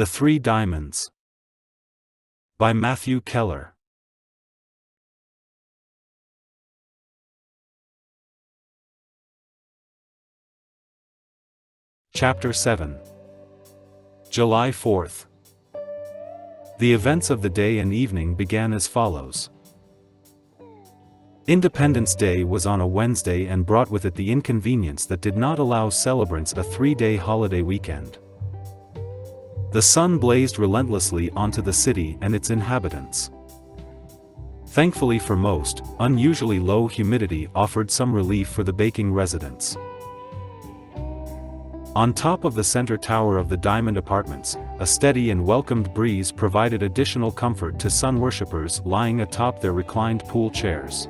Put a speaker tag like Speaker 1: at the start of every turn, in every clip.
Speaker 1: The Three Diamonds by Matthew Keller. Chapter 7. July 4th. The events of the day and evening began as follows. Independence Day was on a Wednesday and brought with it the inconvenience that did not allow celebrants a 3-day holiday weekend. The sun blazed relentlessly onto the city and its inhabitants. Thankfully for most, unusually low humidity offered some relief for the baking residents. On top of the center tower of the Diamond Apartments, a steady and welcomed breeze provided additional comfort to sun worshippers lying atop their reclined pool chairs.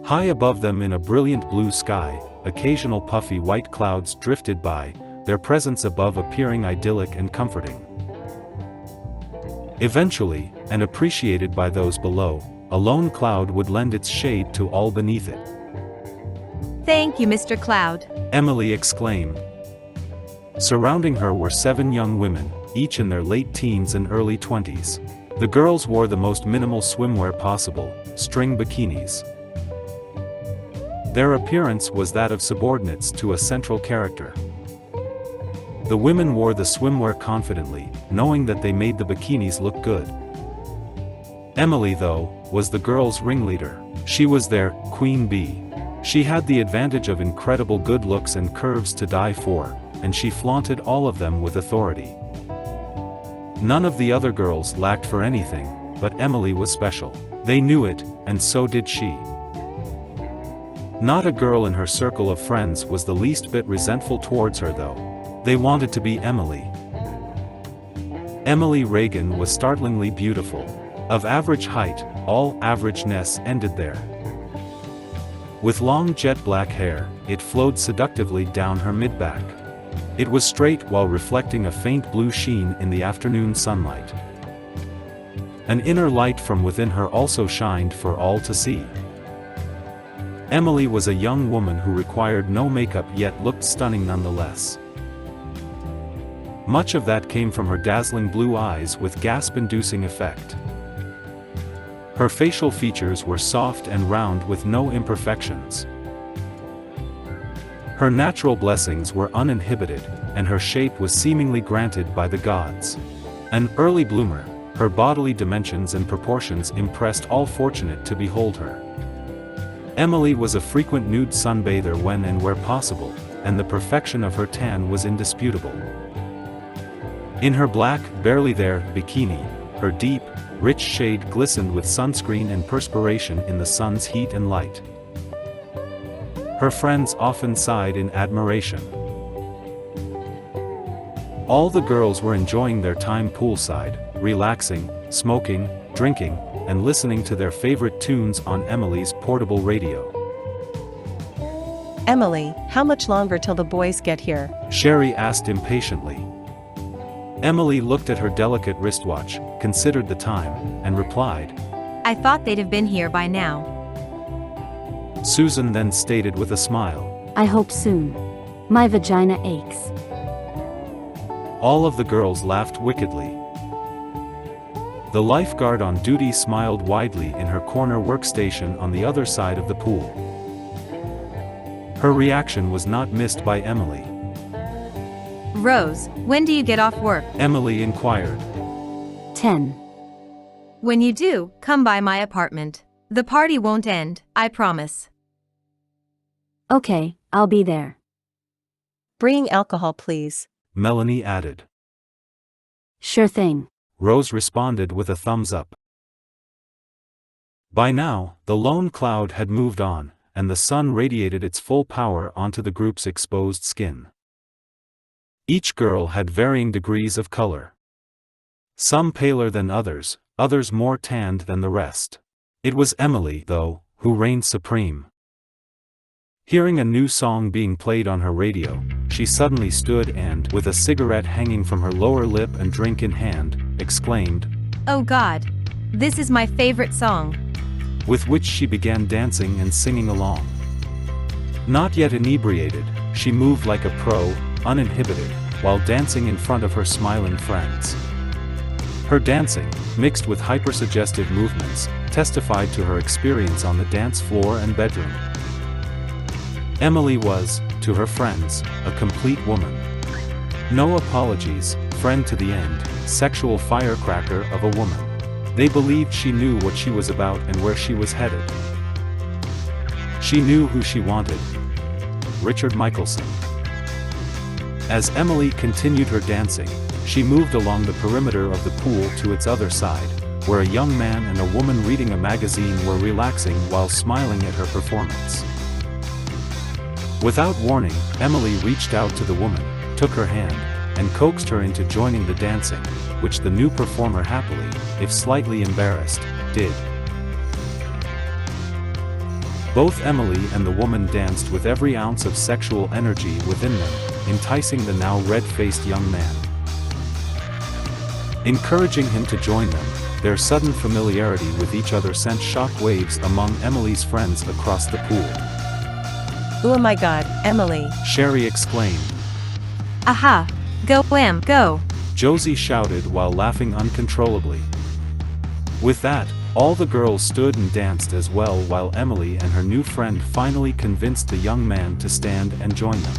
Speaker 1: High above them in a brilliant blue sky, occasional puffy white clouds drifted by, their presence above appearing idyllic and comforting. Eventually, and appreciated by those below, a lone cloud would lend its shade to all beneath it.
Speaker 2: "Thank you, Mr. Cloud,"
Speaker 1: Emily exclaimed. Surrounding her were 7 young women, each in their late teens and early 20s. The girls wore the most minimal swimwear possible, string bikinis. Their appearance was that of subordinates to a central character. The women wore the swimwear confidently, knowing that they made the bikinis look good. Emily, though, was the girls' ringleader. She was their queen bee. She had the advantage of incredible good looks and curves to die for, and she flaunted all of them with authority. None of the other girls lacked for anything, but Emily was special. They knew it, and so did she. Not a girl in her circle of friends was the least bit resentful towards her, though. They wanted to be Emily. Emily Reagan was startlingly beautiful. Of average height, all averageness ended there. With long jet black hair, it flowed seductively down her mid-back. It was straight while reflecting a faint blue sheen in the afternoon sunlight. An inner light from within her also shined for all to see. Emily was a young woman who required no makeup yet looked stunning nonetheless. Much of that came from her dazzling blue eyes with gasp-inducing effect. Her facial features were soft and round with no imperfections. Her natural blessings were uninhibited, and her shape was seemingly granted by the gods. An early bloomer, her bodily dimensions and proportions impressed all fortunate to behold her. Emily was a frequent nude sunbather when and where possible, and the perfection of her tan was indisputable. In her black, barely there, bikini, her deep, rich shade glistened with sunscreen and perspiration in the sun's heat and light. Her friends often sighed in admiration. All the girls were enjoying their time poolside, relaxing, smoking, drinking, and listening to their favorite tunes on Emily's portable radio.
Speaker 3: "Emily, how much longer till the boys get here?"
Speaker 1: Sherry asked impatiently. Emily looked at her delicate wristwatch, considered the time, and replied,
Speaker 2: "I thought they'd have been here by now."
Speaker 1: Susan then stated with a smile,
Speaker 4: "I hope soon. My vagina aches."
Speaker 1: All of the girls laughed wickedly. The lifeguard on duty smiled widely in her corner workstation on the other side of the pool. Her reaction was not missed by Emily.
Speaker 2: "Rose, when do you get off work?"
Speaker 1: Emily inquired.
Speaker 4: 10.
Speaker 2: "When you do, come by my apartment. The party won't end, I promise."
Speaker 4: Okay, I'll be there.
Speaker 3: "Bring alcohol, please."
Speaker 1: Melanie added.
Speaker 4: Sure thing.
Speaker 1: Rose responded with a thumbs up. By now, the lone cloud had moved on, and the sun radiated its full power onto the group's exposed skin. Each girl had varying degrees of color. Some paler than others, others more tanned than the rest. It was Emily, though, who reigned supreme. Hearing a new song being played on her radio, she suddenly stood and, with a cigarette hanging from her lower lip and drink in hand, exclaimed,
Speaker 2: "Oh God! This is my favorite song."
Speaker 1: With which she began dancing and singing along. Not yet inebriated, she moved like a pro, uninhibited, while dancing in front of her smiling friends. Her dancing, mixed with hypersuggestive movements, testified to her experience on the dance floor and bedroom. Emily was, to her friends, a complete woman. No apologies, friend to the end, sexual firecracker of a woman. They believed she knew what she was about and where she was headed. She knew who she wanted. Richard Michaelson. As Emily continued her dancing, she moved along the perimeter of the pool to its other side, where a young man and a woman reading a magazine were relaxing while smiling at her performance. Without warning, Emily reached out to the woman, took her hand, and coaxed her into joining the dancing, which the new performer happily, if slightly embarrassed, did. Both Emily and the woman danced with every ounce of sexual energy within them, enticing the now red-faced young man. Encouraging him to join them, their sudden familiarity with each other sent shock waves among Emily's friends across the pool.
Speaker 3: Oh my God, Emily.
Speaker 1: Sherry exclaimed.
Speaker 2: Aha! Go, Em, go!
Speaker 1: Josie shouted while laughing uncontrollably. With that, all the girls stood and danced as well while Emily and her new friend finally convinced the young man to stand and join them.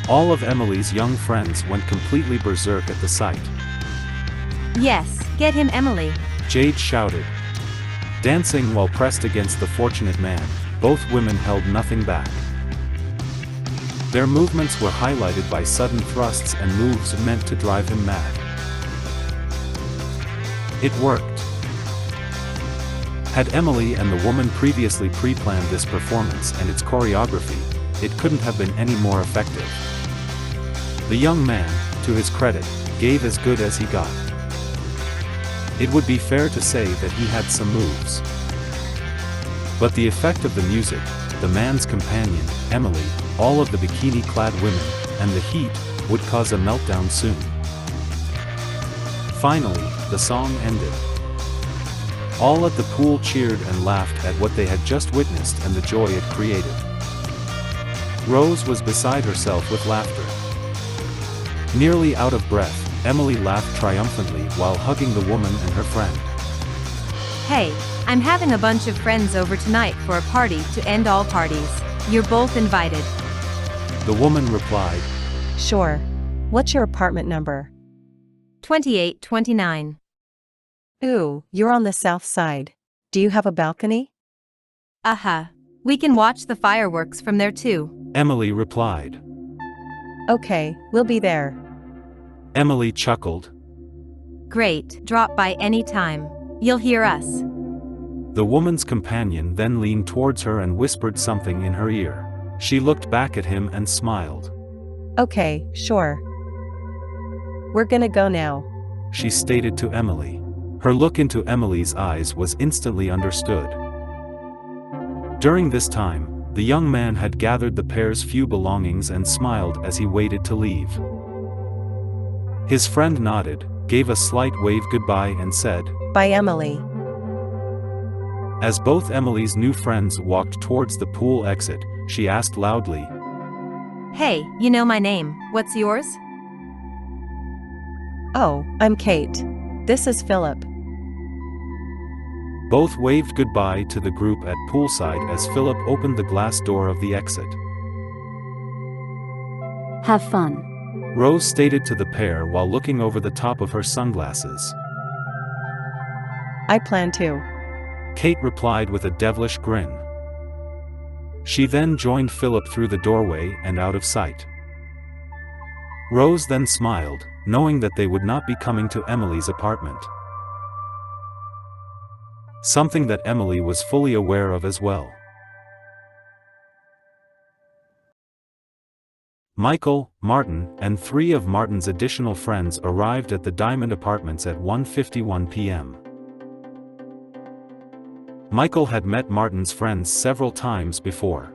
Speaker 1: All of Emily's young friends went completely berserk at the sight.
Speaker 2: Yes, get him, Emily!
Speaker 1: Jade shouted. Dancing while pressed against the fortunate man, both women held nothing back. Their movements were highlighted by sudden thrusts and moves meant to drive him mad. It worked. Had Emily and the woman previously pre-planned this performance and its choreography, it couldn't have been any more effective. The young man, to his credit, gave as good as he got. It would be fair to say that he had some moves. But the effect of the music, the man's companion, Emily, all of the bikini-clad women, and the heat, would cause a meltdown soon. Finally, the song ended. All at the pool cheered and laughed at what they had just witnessed and the joy it created. Rose was beside herself with laughter. Nearly out of breath, Emily laughed triumphantly while hugging the woman and her friend.
Speaker 2: Hey, I'm having a bunch of friends over tonight for a party to end all parties. You're both invited.
Speaker 1: The woman replied.
Speaker 3: Sure. What's your apartment number?
Speaker 2: 2829.
Speaker 3: Ooh, you're on the south side. Do you have a balcony?
Speaker 2: Aha. We can watch the fireworks from there too.
Speaker 1: Emily replied.
Speaker 3: Okay, we'll be there.
Speaker 1: Emily chuckled.
Speaker 2: Great, drop by any time. You'll hear us.
Speaker 1: The woman's companion then leaned towards her and whispered something in her ear. She looked back at him and smiled.
Speaker 3: Okay, sure. We're gonna go now.
Speaker 1: She stated to Emily. Her look into Emily's eyes was instantly understood. During this time, the young man had gathered the pair's few belongings and smiled as he waited to leave. His friend nodded, gave a slight wave goodbye and said,
Speaker 3: Bye, Emily.
Speaker 1: As both Emily's new friends walked towards the pool exit, she asked loudly,
Speaker 2: Hey, you know my name, what's yours?
Speaker 3: Oh, I'm Kate. This is Philip.
Speaker 1: Both waved goodbye to the group at poolside as Philip opened the glass door of the exit.
Speaker 4: Have fun.
Speaker 1: Rose stated to the pair while looking over the top of her sunglasses.
Speaker 3: I plan to.
Speaker 1: Kate replied with a devilish grin. She then joined Philip through the doorway and out of sight. Rose then smiled, knowing that they would not be coming to Emily's apartment. Something that Emily was fully aware of as well. Michael, Martin, and 3 of Martin's additional friends arrived at the Diamond Apartments at 1:51 p.m. Michael had met Martin's friends several times before.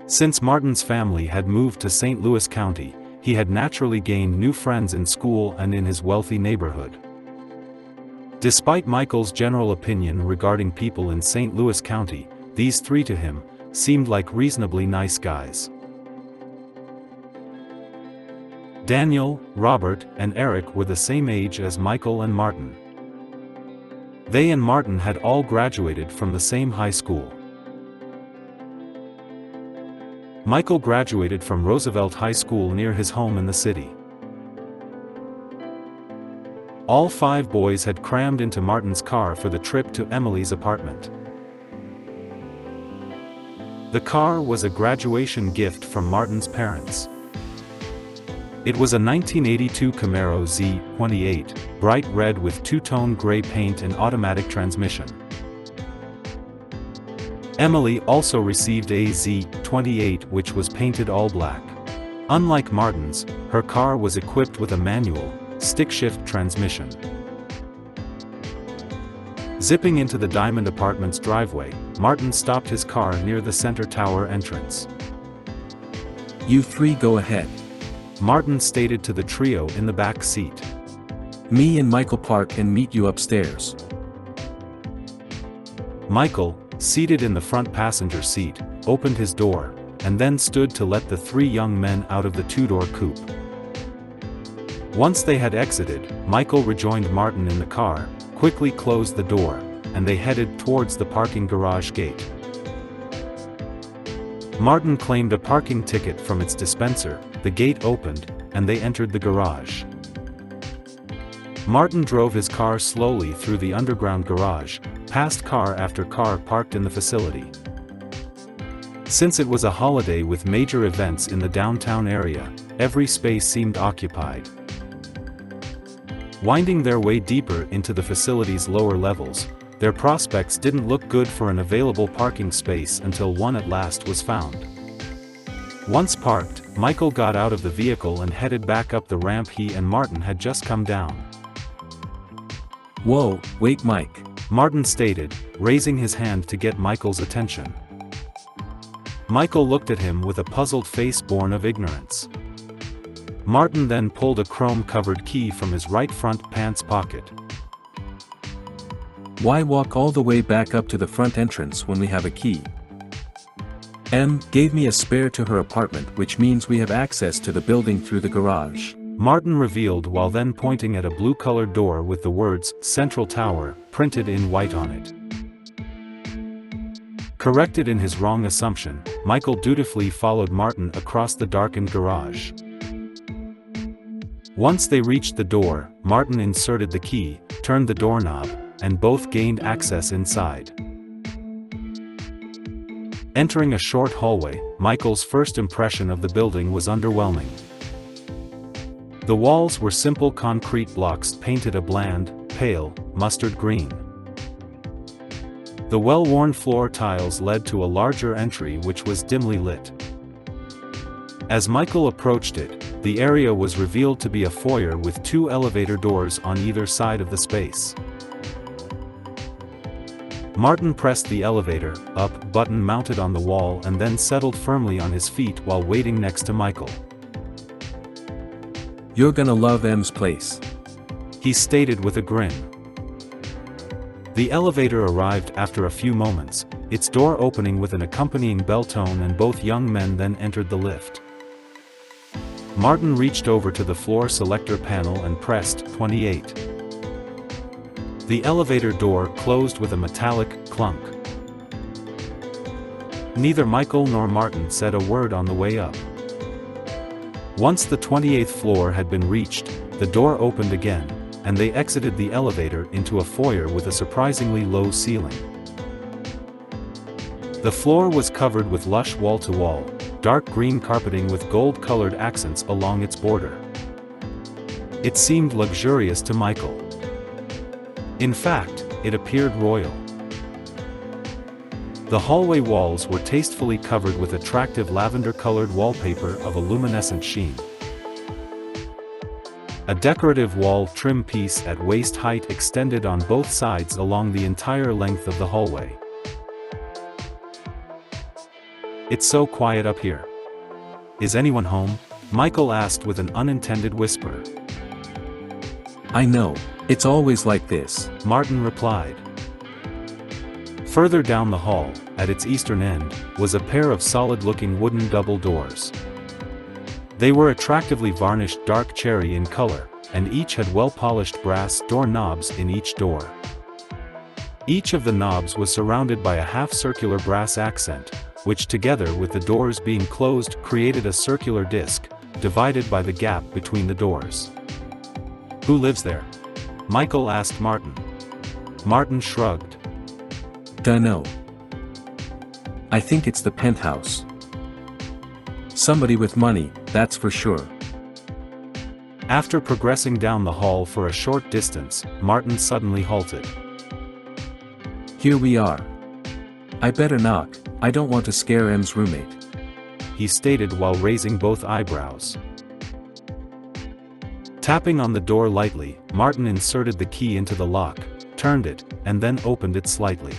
Speaker 1: Since Martin's family had moved to St. Louis County, he had naturally gained new friends in school and in his wealthy neighborhood. Despite Michael's general opinion regarding people in St. Louis County, these 3 to him seemed like reasonably nice guys. Daniel, Robert, and Eric were the same age as Michael and Martin. They and Martin had all graduated from the same high school. Michael graduated from Roosevelt High School near his home in the city. All 5 boys had crammed into Martin's car for the trip to Emily's apartment. The car was a graduation gift from Martin's parents. It was a 1982 Camaro Z28, bright red with two-tone gray paint and automatic transmission. Emily also received a Z28 which was painted all black. Unlike Martin's, her car was equipped with a manual, stick-shift transmission. Zipping into the Diamond Apartments driveway, Martin stopped his car near the center tower entrance.
Speaker 5: "You 3 go ahead,"
Speaker 1: Martin stated to the trio in the back seat.
Speaker 5: "Me and Michael park and meet you upstairs."
Speaker 1: Michael, seated in the front passenger seat, opened his door, and then stood to let the 3 young men out of the 2-door coupe. Once they had exited, Michael rejoined Martin in the car, quickly closed the door, and they headed towards the parking garage gate. Martin claimed a parking ticket from its dispenser, the gate opened, and they entered the garage. Martin drove his car slowly through the underground garage, past car after car parked in the facility. Since it was a holiday with major events in the downtown area, every space seemed occupied. Winding their way deeper into the facility's lower levels, their prospects didn't look good for an available parking space until one at last was found. Once parked, Michael got out of the vehicle and headed back up the ramp he and Martin had just come down.
Speaker 5: "Whoa, wait Mike,"
Speaker 1: Martin stated, raising his hand to get Michael's attention. Michael looked at him with a puzzled face born of ignorance. Martin then pulled a chrome-covered key from his right front pants pocket.
Speaker 5: "Why walk all the way back up to the front entrance when we have a key? Em gave me a spare to her apartment, which means we have access to the building through the garage,"
Speaker 1: Martin revealed while then pointing at a blue-colored door with the words, "Central Tower," printed in white on it. Corrected in his wrong assumption, Michael dutifully followed Martin across the darkened garage. Once they reached the door, Martin inserted the key, turned the doorknob, and both gained access inside. Entering a short hallway, Michael's first impression of the building was underwhelming. The walls were simple concrete blocks painted a bland, pale, mustard green. The well-worn floor tiles led to a larger entry which was dimly lit. As Michael approached it, the area was revealed to be a foyer with 2 elevator doors on either side of the space. Martin pressed the elevator up button mounted on the wall and then settled firmly on his feet while waiting next to Michael.
Speaker 5: "You're gonna love Em's place,"
Speaker 1: he stated with a grin. The elevator arrived after a few moments, its door opening with an accompanying bell tone, and both young men then entered the lift. Martin reached over to the floor selector panel and pressed 28. The elevator door closed with a metallic clunk. Neither Michael nor Martin said a word on the way up. Once the 28th floor had been reached, the door opened again, and they exited the elevator into a foyer with a surprisingly low ceiling. The floor was covered with lush wall-to-wall, dark green carpeting with gold-colored accents along its border. It seemed luxurious to Michael. In fact, it appeared royal. The hallway walls were tastefully covered with attractive lavender-colored wallpaper of a luminescent sheen. A decorative wall trim piece at waist height extended on both sides along the entire length of the hallway. "It's so quiet up here. Is anyone home?" Michael asked with an unintended whisper.
Speaker 5: "I know, it's always like this,"
Speaker 1: Martin replied. Further down the hall, at its eastern end, was a pair of solid-looking wooden double doors. They were attractively varnished dark cherry in color, and each had well-polished brass door knobs in each door. Each of the knobs was surrounded by a half-circular brass accent, which together with the doors being closed created a circular disc, divided by the gap between the doors. "Who lives there?" Michael asked Martin. Martin shrugged.
Speaker 5: Dunno. I think it's the penthouse. Somebody with money, that's for sure.
Speaker 1: After progressing down the hall for a short distance, Martin suddenly halted.
Speaker 5: Here we are. I better knock, I don't want to scare M's roommate,
Speaker 1: he stated while raising both eyebrows. Tapping on the door lightly, Martin inserted the key into the lock, turned it, and then opened it slightly.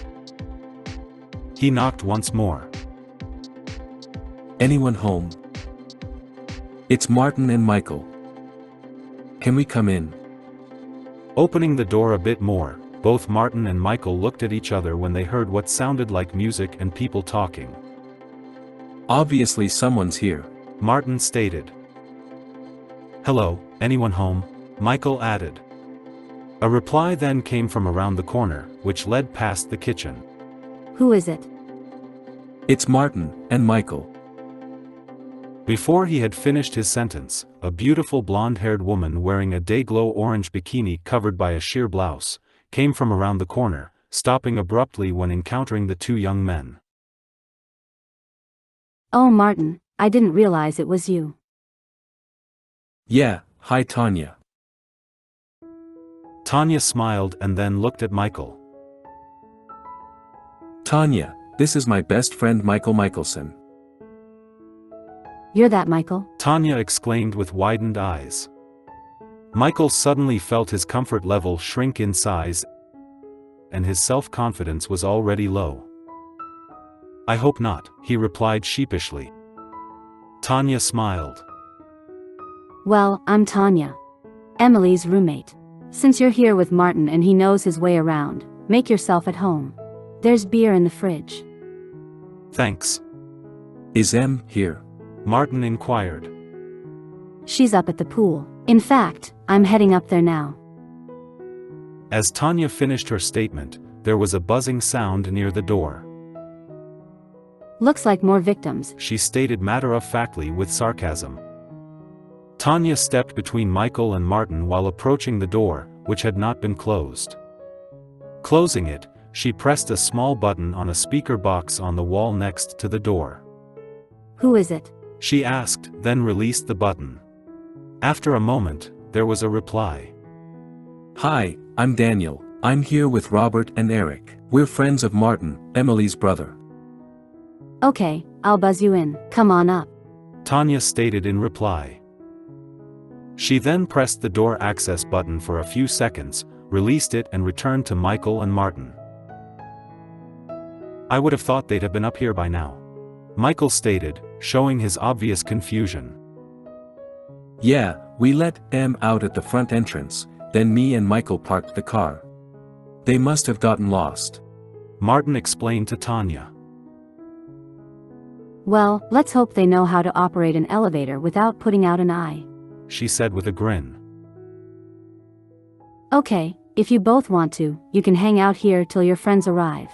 Speaker 1: He knocked once more.
Speaker 5: Anyone home? It's Martin and Michael. Can we come in?
Speaker 1: Opening the door a bit more, both Martin and Michael looked at each other when they heard what sounded like music and people talking.
Speaker 5: Obviously someone's here,
Speaker 1: Martin stated. "Hello, anyone home?" Michael added. A reply then came from around the corner, which led past the kitchen.
Speaker 4: Who is it?
Speaker 5: It's Martin and Michael.
Speaker 1: Before he had finished his sentence, a beautiful blonde-haired woman wearing a day-glow orange bikini covered by a sheer blouse, came from around the corner, stopping abruptly when encountering the two young men.
Speaker 4: Oh Martin, I didn't realize it was you.
Speaker 5: Yeah, hi Tanya.
Speaker 1: Tanya smiled and then looked at Michael.
Speaker 5: Tanya, this is my best friend Michael Michaelson.
Speaker 4: You're that Michael?
Speaker 1: Tanya exclaimed with widened eyes. Michael suddenly felt his comfort level shrink in size, and his self-confidence was already low. "I hope not," he replied sheepishly. Tanya smiled.
Speaker 4: Well, I'm Tanya, Emily's roommate. Since you're here with Martin and he knows his way around, make yourself at home. There's beer in the fridge.
Speaker 1: "Thanks."
Speaker 5: Is Em here?
Speaker 1: Martin inquired.
Speaker 4: She's up at the pool. In fact, I'm heading up there now.
Speaker 1: As Tanya finished her statement, there was a buzzing sound near the door.
Speaker 4: Looks like more victims.
Speaker 1: She stated matter-of-factly with sarcasm. Tanya stepped between Michael and Martin while approaching the door, which had not been closed. Closing it, she pressed a small button on a speaker box on the wall next to the door.
Speaker 4: Who is it?
Speaker 1: She asked, then released the button. After a moment, there was a reply.
Speaker 5: Hi, I'm Daniel. I'm here with Robert and Eric. We're friends of Martin, Emily's brother.
Speaker 4: Okay, I'll buzz you in. Come on up.
Speaker 1: Tanya stated in reply. She then pressed the door access button for a few seconds, released it and returned to Michael and Martin. "I would have thought they'd have been up here by now," Michael stated, showing his obvious confusion.
Speaker 5: Yeah, we let Em out at the front entrance, then me and Michael parked the car. They must have gotten lost,
Speaker 1: Martin explained to Tanya.
Speaker 4: Well, let's hope they know how to operate an elevator without putting out an eye.
Speaker 1: She said with a grin.
Speaker 4: Okay, if you both want to, you can hang out here till your friends arrive.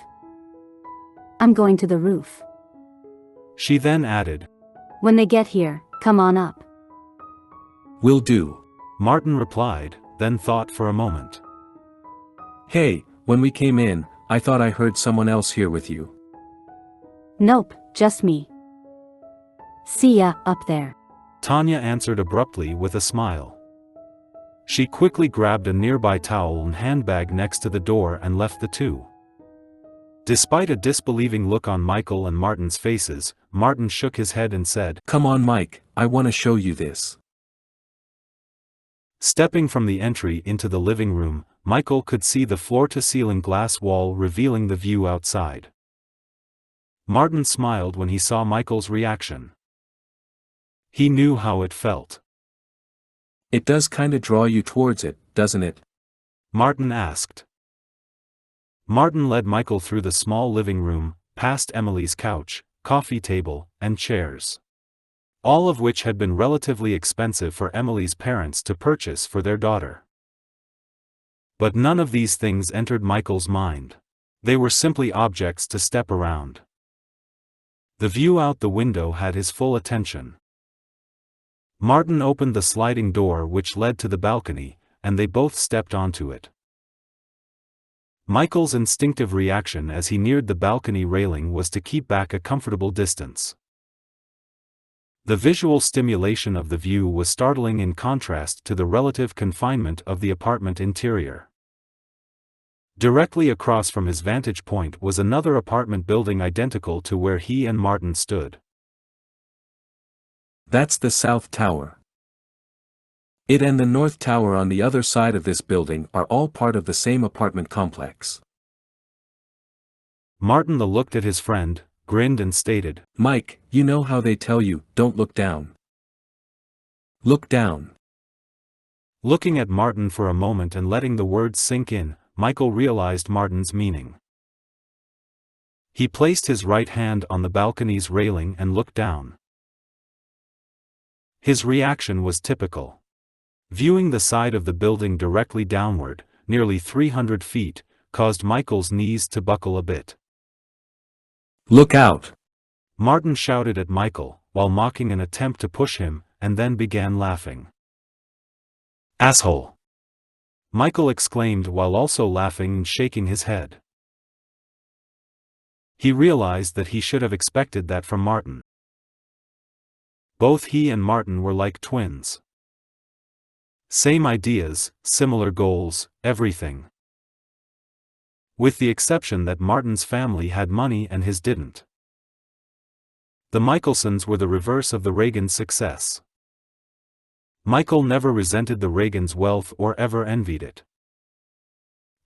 Speaker 4: I'm going to the roof.
Speaker 1: She then added.
Speaker 4: When they get here, come on up.
Speaker 5: Will do.
Speaker 1: Martin replied, then thought for a moment.
Speaker 5: Hey, when we came in, I thought I heard someone else here with you.
Speaker 4: Nope, just me. See ya, up there.
Speaker 1: Tanya answered abruptly with a smile. She quickly grabbed a nearby towel and handbag next to the door and left the two. Despite a disbelieving look on Michael and Martin's faces, Martin shook his head and said,
Speaker 5: Come on Mike, I want to show you this.
Speaker 1: Stepping from the entry into the living room, Michael could see the floor-to-ceiling glass wall revealing the view outside. Martin smiled when he saw Michael's reaction. He knew how it felt.
Speaker 5: It does kinda draw you towards it, doesn't it?
Speaker 1: Martin asked. Martin led Michael through the small living room, past Emily's couch, coffee table, and chairs. all of which had been relatively expensive for Emily's parents to purchase for their daughter. But none of these things entered Michael's mind. They were simply objects to step around. The view out the window had his full attention. Martin opened the sliding door which led to the balcony, and they both stepped onto it. Michael's instinctive reaction as he neared the balcony railing was to keep back a comfortable distance. The visual stimulation of the view was startling in contrast to the relative confinement of the apartment interior. Directly across from his vantage point was another apartment building identical to where he and Martin stood.
Speaker 5: That's the South Tower. It and the North Tower on the other side of this building are all part of the same apartment complex.
Speaker 1: Martin looked at his friend, grinned and stated,
Speaker 5: Mike, you know how they tell you, don't look down. Look down.
Speaker 1: Looking at Martin for a moment and letting the words sink in, Michael realized Martin's meaning. He placed his right hand on the balcony's railing and looked down. His reaction was typical. Viewing the side of the building directly downward, nearly 300 feet, caused Michael's knees to buckle a bit.
Speaker 5: Look out!
Speaker 1: Martin shouted at Michael, while mocking an attempt to push him, and then began laughing. Asshole! Michael exclaimed while also laughing and shaking his head. He realized that he should have expected that from Martin. Both he and Martin were like twins. Same ideas, similar goals, everything. With the exception that Martin's family had money and his didn't. The Michaelsons were the reverse of the Reagans' success. Michael never resented the Reagans' wealth or ever envied it.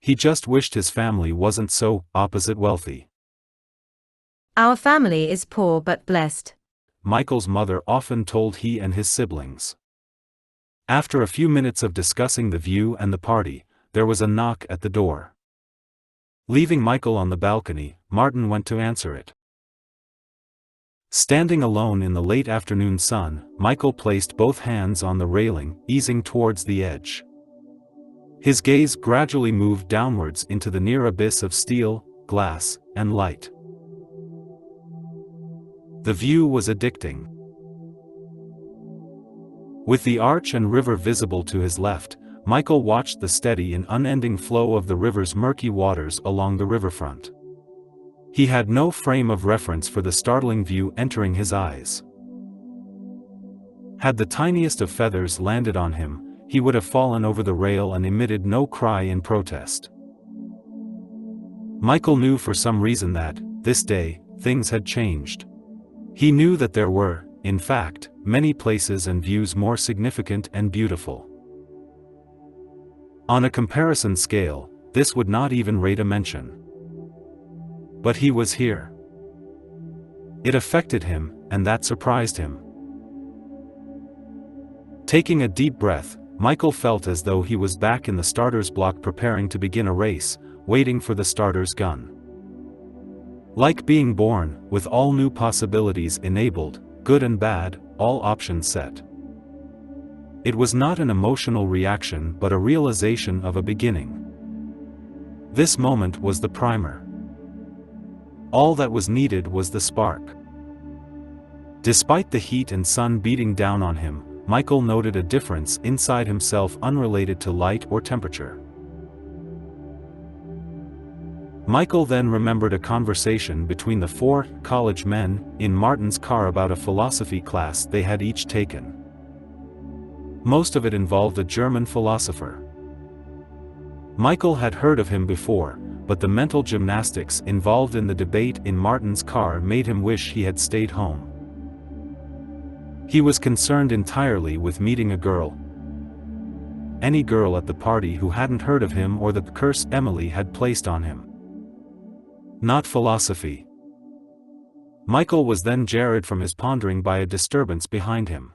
Speaker 1: He just wished his family wasn't so opposite wealthy.
Speaker 2: Our family is poor but blessed,
Speaker 1: Michael's mother often told he and his siblings. After a few minutes of discussing the view and the party, there was a knock at the door. Leaving Michael on the balcony, Martin went to answer it. Standing alone in the late afternoon sun, Michael placed both hands on the railing, easing towards the edge. His gaze gradually moved downwards into the near abyss of steel, glass, and light. The view was addicting. With the arch and river visible to his left, Michael watched the steady and unending flow of the river's murky waters along the riverfront. He had no frame of reference for the startling view entering his eyes. Had the tiniest of feathers landed on him, he would have fallen over the rail and emitted no cry in protest. Michael knew for some reason that, this day, things had changed. He knew that there were, in fact, many places and views more significant and beautiful. On a comparison scale, this would not even rate a mention. But he was here. It affected him, and that surprised him. Taking a deep breath, Michael felt as though he was back in the starter's block preparing to begin a race, waiting for the starter's gun. Like being born, with all new possibilities enabled, good and bad, all options set. It was not an emotional reaction but a realization of a beginning. This moment was the primer. All that was needed was the spark. Despite the heat and sun beating down on him, Michael noted a difference inside himself unrelated to light or temperature. Michael then remembered a conversation between the four college men in Martin's car about a philosophy class they had each taken. Most of it involved a German philosopher. Michael had heard of him before, but the mental gymnastics involved in the debate in Martin's car made him wish he had stayed home. He was concerned entirely with meeting a girl. Any girl at the party who hadn't heard of him or the curse Emily had placed on him. Not philosophy. Michael was then jarred from his pondering by a disturbance behind him.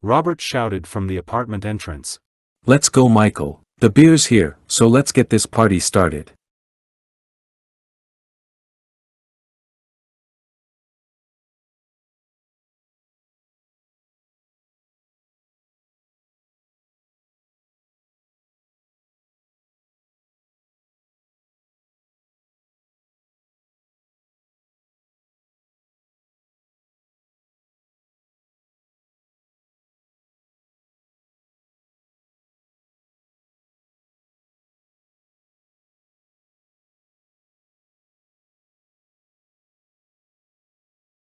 Speaker 1: Robert shouted from the apartment entrance.
Speaker 5: Let's go, Michael. The beer's here, so let's get this party started.